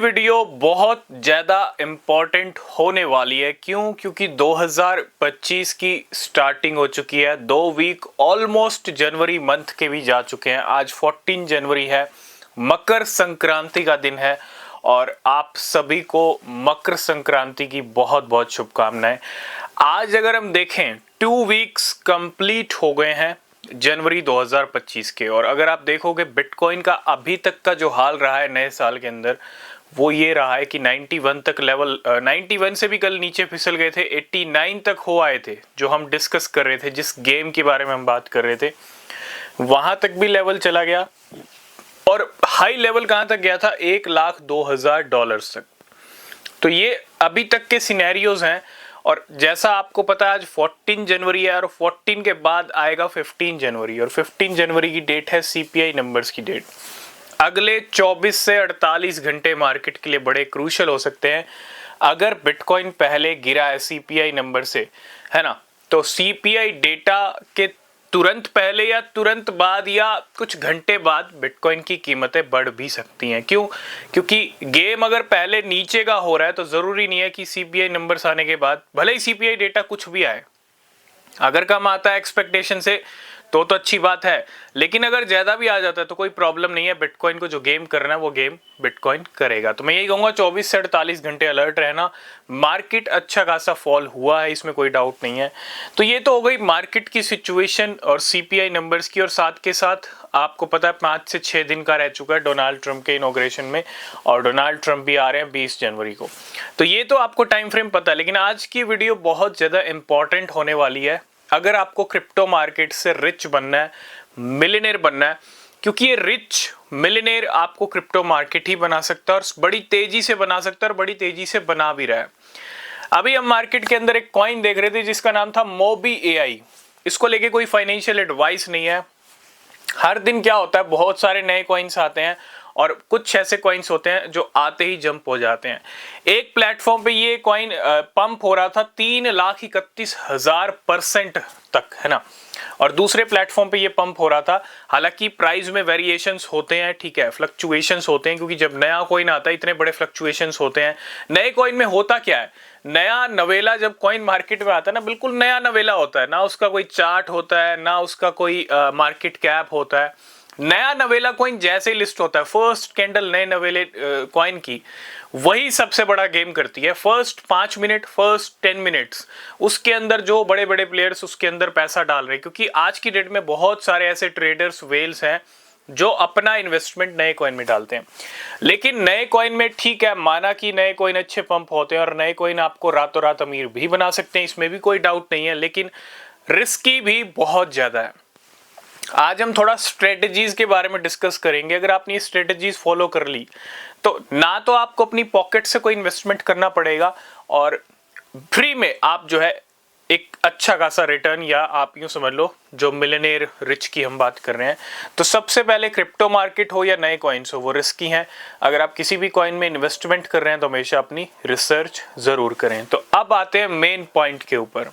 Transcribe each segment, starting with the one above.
Video बहुत ज़्यादा important होने वाली है। क्यों? क्योंकि 2025 की स्टार्टिंग हो चुकी है। 2 वीक ऑलमोस्ट जनवरी मंथ के भी जा चुके हैं। आज 14 जनवरी है, मकर संक्रांति का दिन है और आप सभी को मकर संक्रांति की बहुत बहुत शुभकामनाएं। आज अगर हम देखें 2 वीक्स कंप्लीट हो गए हैं जनवरी 2025 के, और अगर आप देखोगे बिटकॉइन का अभी तक का जो हाल रहा है नए साल के अंदर, वो ये रहा है कि 91 तक लेवल, 91 से भी कल नीचे फिसल गए थे, 89 तक हो आए थे। जो हम डिस्कस कर रहे थे, जिस गेम के बारे में हम बात कर रहे थे, वहां तक भी लेवल चला गया और हाई लेवल कहां तक गया था? $1,02,000 तक। तो ये अभी तक के सिनेरियोज हैं। और जैसा आपको पता है आज 14 जनवरी है और 14 के बाद आएगा 15 जनवरी, और 15 जनवरी की डेट है सीपीआई नंबर्स की डेट। अगले 24 से 48 घंटे मार्केट के लिए बड़े क्रूशियल हो सकते हैं। अगर बिटकॉइन पहले गिरा है सीपीआई नंबर से, है ना, तो सीपीआई डेटा के तुरंत पहले या तुरंत बाद या कुछ घंटे बाद बिटकॉइन की कीमतें बढ़ भी सकती हैं। क्यों? क्योंकि गेम अगर पहले नीचे का हो रहा है तो जरूरी नहीं है कि सीपीआई नंबर्स आने के बाद, भले ही सीपीआई डेटा कुछ भी आए, अगर कम आता है एक्सपेक्टेशन से तो अच्छी बात है, लेकिन अगर ज्यादा भी आ जाता है तो कोई प्रॉब्लम नहीं है। बिटकॉइन को जो गेम करना है वो गेम बिटकॉइन करेगा। तो मैं यही कहूंगा 24 से 48 घंटे अलर्ट रहना। मार्केट अच्छा खासा फॉल हुआ है, इसमें कोई डाउट नहीं है। तो ये तो हो गई मार्केट की सिचुएशन और सीपीआई नंबर्स की, और साथ के साथ आपको पता है 5 से 6 दिन का रह चुका है डोनाल्ड ट्रंप के इनॉग्रेशन में, और डोनाल्ड ट्रंप भी आ रहे हैं 20 जनवरी को। तो ये तो आपको टाइम फ्रेम पता है, लेकिन आज की वीडियो बहुत ज्यादा इंपॉर्टेंट होने वाली है अगर आपको क्रिप्टो मार्केट से रिच बनना है, मिलियनेयर बनना है। क्योंकि ये रिच मिलियनेयर आपको क्रिप्टो मार्केट ही बना सकता है, और बड़ी तेजी से बना सकता है, और बड़ी तेजी से बना भी रहा है। अभी हम मार्केट के अंदर एक कॉइन देख रहे थे जिसका नाम था मोबी एआई। इसको लेके कोई फाइनेंशियल एडवाइस नहीं है। हर दिन क्या होता है, बहुत सारे नए कॉइन्स आते हैं और कुछ ऐसे कॉइन्स होते हैं जो आते ही जंप हो जाते हैं। एक प्लेटफॉर्म पे ये कॉइन पंप हो रहा था 3,31,000% तक, है ना, और दूसरे प्लेटफॉर्म पे ये पंप हो रहा था। हालांकि प्राइस में वेरिएशंस होते हैं, ठीक है, फ्लक्चुएशंस होते हैं, क्योंकि जब नया कॉइन आता है इतने बड़े फ्लक्चुएशंस होते हैं। नए कॉइन में होता क्या है, नया नवेला जब कॉइन मार्केट में आता है ना, बिल्कुल नया नवेला होता है, ना उसका कोई चार्ट होता है, ना उसका कोई मार्केट कैप होता है। नया नवेला कॉइन जैसे ही लिस्ट होता है, फर्स्ट कैंडल नए नवेले कॉइन की वही सबसे बड़ा गेम करती है। फर्स्ट 5 मिनट, फर्स्ट 10 मिनट्स, उसके अंदर जो बड़े बड़े प्लेयर्स उसके अंदर पैसा डाल रहे हैं, क्योंकि आज की डेट में बहुत सारे ऐसे ट्रेडर्स, वेल्स हैं जो अपना इन्वेस्टमेंट नए कॉइन में डालते हैं। लेकिन नए कॉइन में ठीक है, माना कि नए कॉइन अच्छे पंप होते हैं और नए कॉइन आपको रातों रात अमीर भी बना सकते हैं, इसमें भी कोई डाउट नहीं है, लेकिन रिस्की भी बहुत ज्यादा है। आज हम थोड़ा स्ट्रेटजीज के बारे में डिस्कस करेंगे। अगर आपने ये स्ट्रेटजीज फॉलो कर ली तो ना तो आपको अपनी पॉकेट से कोई इन्वेस्टमेंट करना पड़ेगा, और फ्री में आप जो है एक अच्छा खासा रिटर्न, या आप यूं समझ लो जो मिलियनेयर रिच की हम बात कर रहे हैं। तो सबसे पहले क्रिप्टो मार्केट हो या नए कॉइन्स हो, वो रिस्की हैं। अगर आप किसी भी कॉइन में इन्वेस्टमेंट कर रहे हैं तो हमेशा अपनी रिसर्च जरूर करें। तो अब आते हैं मेन पॉइंट के ऊपर।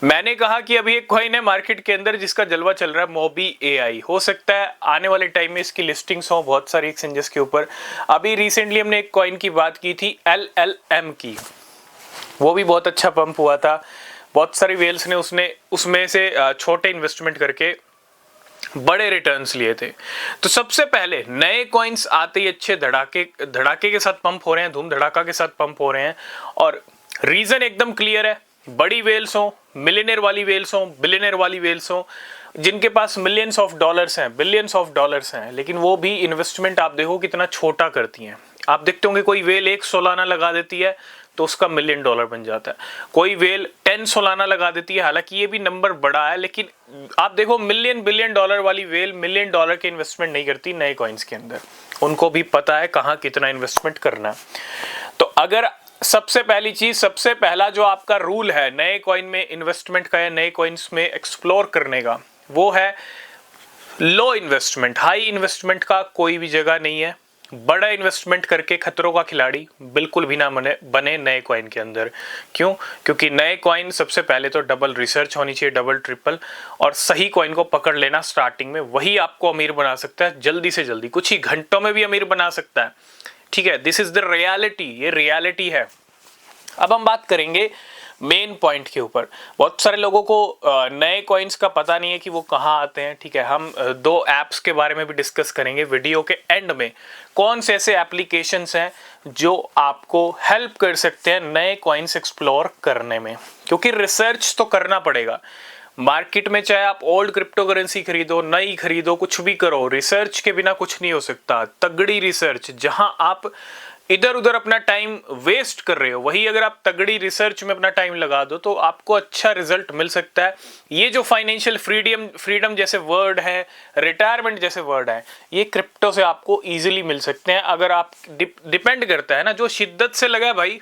मैंने कहा कि अभी एक कॉइन है मार्केट के अंदर जिसका जलवा चल रहा है, मोबी एआई। हो सकता है आने वाले टाइम में इसकी लिस्टिंग्स हो बहुत सारी एक्सचेंजेस के ऊपर। अभी रिसेंटली हमने एक कॉइन की बात की थी LLM की, वो भी बहुत अच्छा पंप हुआ था। बहुत सारी वेल्स ने उसमें से छोटे इन्वेस्टमेंट करके बड़े रिटर्न्स लिए थे। तो सबसे पहले नए कॉइन्स आते ही अच्छे धड़ाके के साथ पंप हो रहे हैं, धूम धड़ाका के साथ पंप हो रहे हैं, और रीजन एकदम क्लियर है। बड़ी वेल्स हो, मिलियनेयर वाली वेल्स हो, बिलियनेयर वाली वेल्स हो, जिनके पास मिलियंस ऑफ डॉलर्स हैं, बिलियंस ऑफ डॉलर्स हैं, लेकिन वो भी इन्वेस्टमेंट आप देखो कितना छोटा करती हैं। आप देखते होंगे कोई वेल 1 सालाना लगा देती है तो उसका $1 मिलियन बन जाता है। कोई वेल 10 सालाना लगा देती है, हालांकि ये भी नंबर बड़ा है, लेकिन आप देखो मिलियन बिलियन डॉलर वाली वेल $1 मिलियन के इन्वेस्टमेंट नहीं करती नए कॉइन्स के अंदर। उनको भी पता है कहाँ कितना इन्वेस्टमेंट करना है। तो अगर सबसे पहली चीज, सबसे पहला जो आपका रूल है नए कॉइन में इन्वेस्टमेंट का या नए कॉइन्स में एक्सप्लोर करने का, वो है लो इन्वेस्टमेंट। हाई इन्वेस्टमेंट का कोई भी जगह नहीं है। बड़ा इन्वेस्टमेंट करके खतरों का खिलाड़ी बिल्कुल भी ना बने नए कॉइन के अंदर। क्यों? क्योंकि नए कॉइन सबसे पहले तो डबल रिसर्च होनी चाहिए, डबल ट्रिपल, और सही कॉइन को पकड़ लेना स्टार्टिंग में, वही आपको अमीर बना सकता है जल्दी से जल्दी, कुछ ही घंटों में भी अमीर बना सकता है। ठीक है, दिस इज द रियलिटी, ये रियलिटी है। अब हम बात करेंगे मेन पॉइंट के ऊपर। बहुत सारे लोगों को नए कॉइन्स का पता नहीं है कि वो कहाँ आते हैं, ठीक है। हम दो ऐप्स के बारे में भी डिस्कस करेंगे वीडियो के एंड में। कौन से ऐसे एप्लीकेशंस हैं जो आपको हेल्प कर सकते हैं नए कॉइन्स एक्सप्लोर करने में, क्योंकि रिसर्च तो करना पड़ेगा मार्केट में। चाहे आप ओल्ड क्रिप्टो करेंसी खरीदो, नई खरीदो, कुछ भी करो, रिसर्च के बिना कुछ नहीं हो सकता। तगड़ी रिसर्च, जहां आप इधर उधर अपना टाइम वेस्ट कर रहे हो, वही अगर आप तगड़ी रिसर्च में अपना टाइम लगा दो तो आपको अच्छा रिजल्ट मिल सकता है। ये जो फाइनेंशियल फ्रीडम जैसे वर्ड है, रिटायरमेंट जैसे वर्ड है, ये क्रिप्टो से आपको इजीली मिल सकते हैं। अगर आप डिपेंड करता है ना, जो शिद्दत से लगा भाई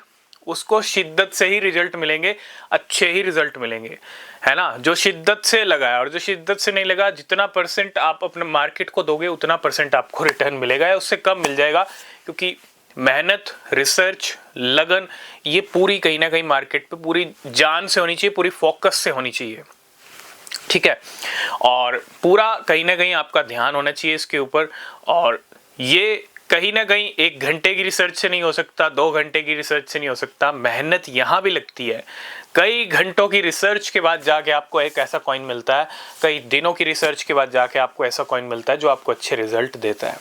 उसको शिद्दत से ही रिजल्ट मिलेंगे, अच्छे ही रिजल्ट मिलेंगे, है ना। जो शिद्दत से लगा है और जो शिद्दत से नहीं लगा, जितना परसेंट आप अपने मार्केट को दोगे उतना परसेंट आपको रिटर्न मिलेगा, उससे कम मिल जाएगा। क्योंकि मेहनत, रिसर्च, लगन, ये पूरी कहीं ना कहीं मार्केट पे पूरी जान से होनी चाहिए, पूरी फोकस से होनी चाहिए, ठीक है। और पूरा कहीं ना कहीं आपका ध्यान होना चाहिए इसके ऊपर। और ये कहीं ना कहीं 1 घंटे की रिसर्च से नहीं हो सकता, 2 घंटे की रिसर्च से नहीं हो सकता। मेहनत यहाँ भी लगती है। कई घंटों की रिसर्च के बाद जाके आपको एक ऐसा कॉइन मिलता है, कई दिनों की रिसर्च के बाद जाके आपको ऐसा कॉइन मिलता है जो आपको अच्छे रिजल्ट देता है।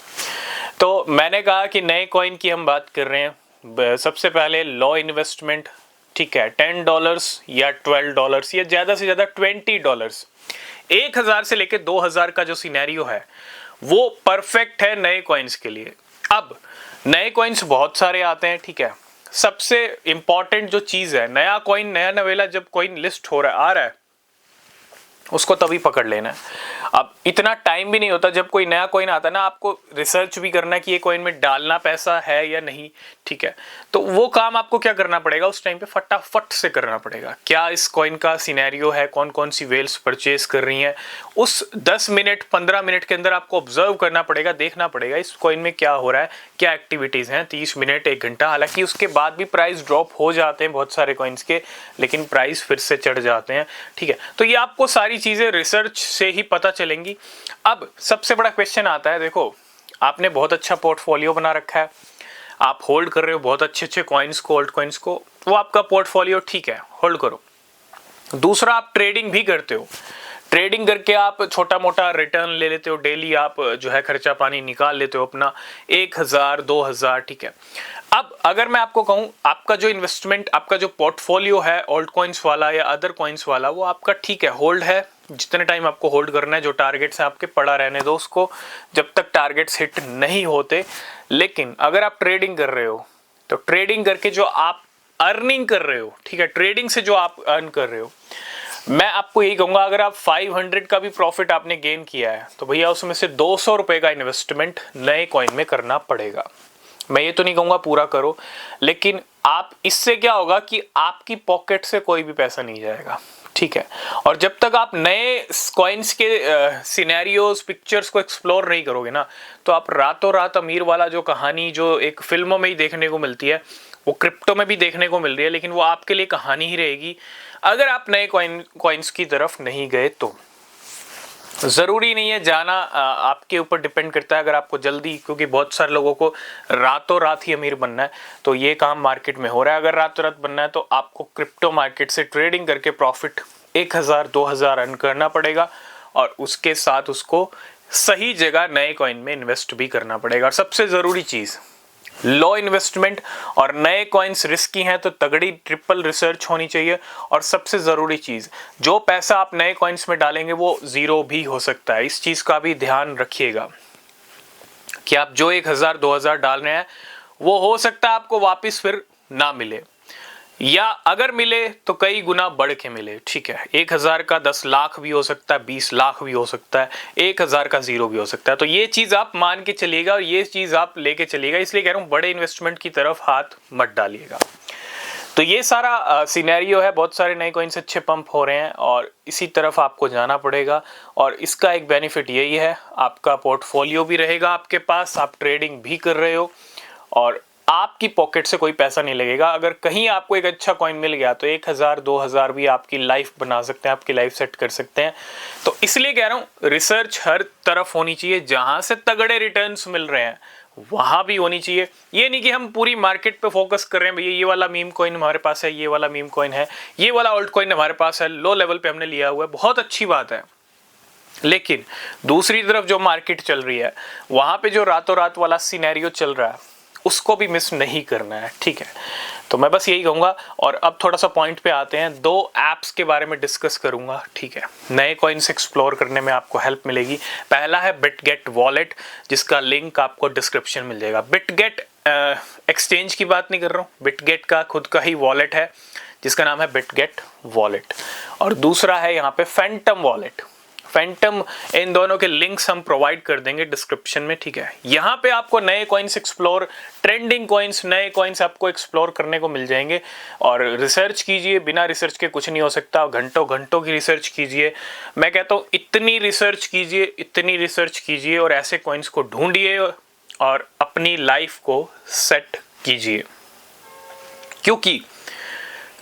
तो मैंने कहा कि नए कॉइन की हम बात कर रहे हैं। सबसे पहले लो इन्वेस्टमेंट, ठीक है, $10 या $12 या ज़्यादा से ज़्यादा $20, 1000 से लेके 2000 का जो सिनेरियो है वो परफेक्ट है नए कॉइन्स के लिए। अब नए कॉइन्स बहुत सारे आते हैं, ठीक है। सबसे इंपॉर्टेंट जो चीज़ है, नया कॉइन, नया नवेला जब कॉइन लिस्ट हो रहा है, आ रहा है, उसको तभी पकड़ लेना है। अब इतना टाइम भी नहीं होता, जब कोई नया कॉइन आता है ना, आपको रिसर्च भी करना है कि ये कॉइन में डालना पैसा है या नहीं, ठीक है। तो वो काम आपको क्या करना पड़ेगा उस टाइम पे, फटाफट से करना पड़ेगा। क्या इस कॉइन का सिनेरियो है, कौन कौन सी वेल्स परचेज कर रही हैं, उस 10 मिनट 15 मिनट के अंदर आपको ऑब्जर्व करना पड़ेगा, देखना पड़ेगा इस कॉइन में क्या हो रहा है, क्या एक्टिविटीज़ हैं। 30 मिनट 1 घंटा, हालांकि उसके बाद भी प्राइस ड्रॉप हो जाते हैं बहुत सारे कॉइन्स के, लेकिन प्राइस फिर से चढ़ जाते हैं, ठीक है। तो ये आपको सारी चीज़ें रिसर्च से ही पता चलेंगी। अब सबसे बड़ा क्वेश्चन आता है, देखो आपने बहुत अच्छा पोर्टफोलियो बना रखा है, आप होल्ड कर रहे हो बहुत अच्छे अच्छे कॉइन्स को, ओल्ड कॉइन्स को, वो आपका पोर्टफोलियो ठीक है, होल्ड करो। दूसरा, आप ट्रेडिंग भी करते हो, ट्रेडिंग करके आप छोटा मोटा रिटर्न ले लेते हो, डेली आप जो है खर्चा पानी निकाल लेते हो अपना 1000 2000, ठीक है। अब अगर मैं आपको कहूं, आपका जो इन्वेस्टमेंट, आपका जो पोर्टफोलियो है ओल्ड कॉइन्स वाला या अदर कॉइन्स वाला, वो आपका ठीक है, होल्ड है, जितने टाइम आपको होल्ड करना है, जो टारगेट्स हैं आपके पड़ा रहने दो उसको, जब तक टारगेट्स हिट नहीं होते। लेकिन अगर आप ट्रेडिंग कर रहे हो, तो ट्रेडिंग करके जो आप अर्निंग कर रहे हो, ठीक है, ट्रेडिंग से जो आप अर्न कर रहे हो, मैं आपको यही कहूंगा, अगर आप 500 का भी प्रॉफिट आपने गेन किया है तो भैया उसमें से 200 रुपए का इन्वेस्टमेंट नए कॉइन में करना पड़ेगा। मैं ये तो नहीं कहूंगा पूरा करो, लेकिन आप, इससे क्या होगा कि आपकी पॉकेट से कोई भी पैसा नहीं जाएगा, ठीक है। और जब तक आप नए कॉइन्स के सिनेरियोज, पिक्चर्स को एक्सप्लोर नहीं करोगे ना, तो आप रातों रात अमीर वाला जो कहानी जो एक फिल्मों में ही देखने को मिलती है, वो क्रिप्टो में भी देखने को मिल रही है, लेकिन वो आपके लिए कहानी ही रहेगी अगर आप नए कॉइन्स की तरफ नहीं गए तो। ज़रूरी नहीं है जाना, आपके ऊपर डिपेंड करता है। अगर आपको जल्दी, क्योंकि बहुत सारे लोगों को रातों रात ही अमीर बनना है, तो ये काम मार्केट में हो रहा है। अगर रातों रात बनना है तो आपको क्रिप्टो मार्केट से ट्रेडिंग करके प्रॉफिट 1000 2000 अर्न करना पड़ेगा, और उसके साथ उसको सही जगह नए कॉइन में इन्वेस्ट भी करना पड़ेगा। और सबसे ज़रूरी चीज़, लो इन्वेस्टमेंट और नए कॉइन्स रिस्की हैं, तो तगड़ी ट्रिपल रिसर्च होनी चाहिए। और सबसे ज़रूरी चीज़, जो पैसा आप नए कॉइन्स में डालेंगे वो ज़ीरो भी हो सकता है, इस चीज़ का भी ध्यान रखिएगा कि आप जो 1000 2000 डाल रहे हैं वो हो सकता है आपको वापस फिर ना मिले, या अगर मिले तो कई गुना बढ़ के मिले, ठीक है। 1000 का 10 लाख भी हो सकता है, 20 लाख भी हो सकता है, 1000 का 0 भी हो सकता है। तो ये चीज़ आप मान के चलिएगा और ये चीज़ आप लेके चलिएगा। इसलिए कह रहा हूँ, बड़े इन्वेस्टमेंट की तरफ हाथ मत डालिएगा। तो ये सारा सिनेरियो है, बहुत सारे नए कॉइन्स अच्छे पंप हो रहे हैं और इसी तरफ आपको जाना पड़ेगा। और इसका एक बेनिफिट यही है, आपका पोर्टफोलियो भी रहेगा आपके पास, आप ट्रेडिंग भी कर रहे हो और आपकी पॉकेट से कोई पैसा नहीं लगेगा। अगर कहीं आपको एक अच्छा कॉइन मिल गया तो 1000 2000 भी आपकी लाइफ बना सकते हैं, आपकी लाइफ सेट कर सकते हैं। तो इसलिए कह रहा हूँ, रिसर्च हर तरफ होनी चाहिए। जहां से तगड़े रिटर्न्स मिल रहे हैं वहां भी होनी चाहिए। ये नहीं कि हम पूरी मार्केट पे फोकस कर रहे हैं, भैया ये वाला मीम कॉइन हमारे पास है, ये वाला मीम कॉइन है, ये वाला ऑल्ट कॉइन हमारे पास है, लो लेवल पे हमने लिया हुआ है, बहुत अच्छी बात है। लेकिन दूसरी तरफ जो मार्केट चल रही है, वहां पे जो रातों रात वाला सिनेरियो चल रहा है, उसको भी मिस नहीं करना है, ठीक है। तो मैं बस यही कहूंगा। और अब थोड़ा सा पॉइंट पे आते हैं, 2 ऐप्स के बारे में डिस्कस करूंगा, ठीक है। नए कॉइन्स एक्सप्लोर करने में आपको हेल्प मिलेगी। पहला है बिटगेट वॉलेट, जिसका लिंक आपको डिस्क्रिप्शन मिल जाएगा। बिटगेट एक्सचेंज की बात नहीं कर रहा हूँ, बिटगेट का खुद का ही वॉलेट है जिसका नाम है बिटगेट वॉलेट। और दूसरा है यहाँ पे फैंटम वॉलेट, फैंटम। इन दोनों के लिंक्स हम प्रोवाइड कर देंगे डिस्क्रिप्शन में, ठीक है। यहाँ पे आपको नए कॉइन्स एक्सप्लोर, ट्रेंडिंग कॉइन्स, नए कॉइन्स आपको एक्सप्लोर करने को मिल जाएंगे। और रिसर्च कीजिए, बिना रिसर्च के कुछ नहीं हो सकता। घंटों घंटों की रिसर्च कीजिए, मैं कहता हूँ इतनी रिसर्च कीजिए, इतनी रिसर्च कीजिए और ऐसे कॉइन्स को ढूंढिए और अपनी लाइफ को सेट कीजिए। क्योंकि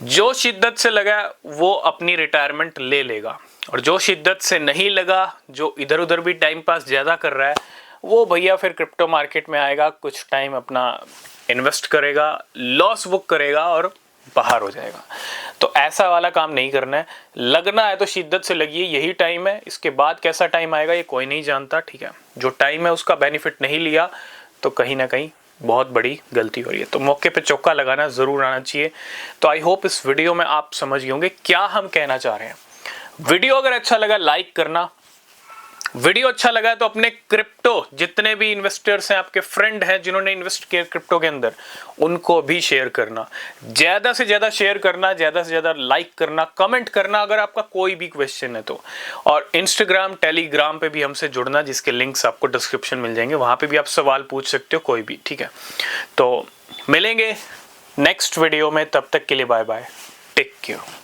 जो शिद्दत से लगा वो अपनी रिटायरमेंट ले लेगा, और जो शिद्दत से नहीं लगा, जो इधर उधर भी टाइम पास ज़्यादा कर रहा है, वो भैया फिर क्रिप्टो मार्केट में आएगा, कुछ टाइम अपना इन्वेस्ट करेगा, लॉस बुक करेगा और बाहर हो जाएगा। तो ऐसा वाला काम नहीं करना है। लगना है तो शिद्दत से लगिए, यही टाइम है। इसके बाद कैसा टाइम आएगा ये कोई नहीं जानता, ठीक है। जो टाइम है उसका बेनिफिट नहीं लिया तो कहीं ना कहीं बहुत बड़ी गलती हो रही है। तो मौके पे चौका लगाना ज़रूर आना चाहिए। तो आई होप इस वीडियो में आप समझ गए होंगे क्या हम कहना चाह रहे हैं। वीडियो अगर अच्छा लगा लाइक करना, वीडियो अच्छा लगा तो अपने क्रिप्टो जितने भी इन्वेस्टर्स हैं, आपके फ्रेंड हैं जिन्होंने इन्वेस्ट किया क्रिप्टो के अंदर, उनको भी शेयर करना। ज़्यादा से ज़्यादा शेयर करना, ज़्यादा से ज़्यादा लाइक करना, कमेंट करना अगर आपका कोई भी क्वेश्चन है तो। और इंस्टाग्राम, टेलीग्राम पे भी हमसे जुड़ना, जिसके लिंक्स आपको डिस्क्रिप्शन मिल जाएंगे, वहाँ पे भी आप सवाल पूछ सकते हो कोई भी, ठीक है। तो मिलेंगे नेक्स्ट वीडियो में, तब तक के लिए बाय बाय, टेक केयर।